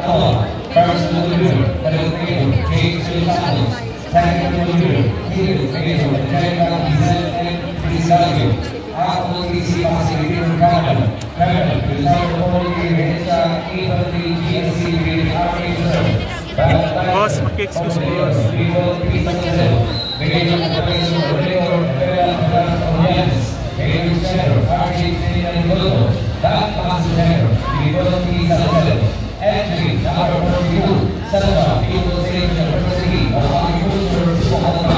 First Junior, James Santos. Second Junior, Pedro, Angelica Crisalio. After PC passing Peter Canada. Canada, the South Korea, Veneta, Infantry, GSC, with Army Reserve. Boss, maki-excuse me yun. Beginning of the race for Record, Federal Audience. Beginning Center, Archie, and Goto. That passes center, University South. Entry, number 42, Santa, People State University of Agriculture, Oklahoma.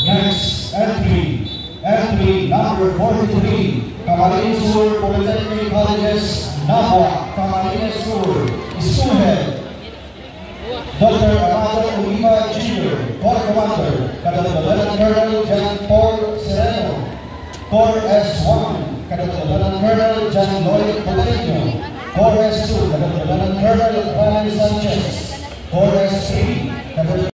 Next entry number 43, Camarines Sur Polytechnic Colleges, Nahua, Camarines Sur, Schoolhead, Dr. Amado Oliva Jr., Corps Commander, Cadet Lieutenant Colonel John Paul Sereno, Corps S1, Cadet Lieutenant Colonel John Lloyd Polenio, Corps S2, Cadet Lieutenant Colonel Ryan Sanchez, Corps S3, Cadet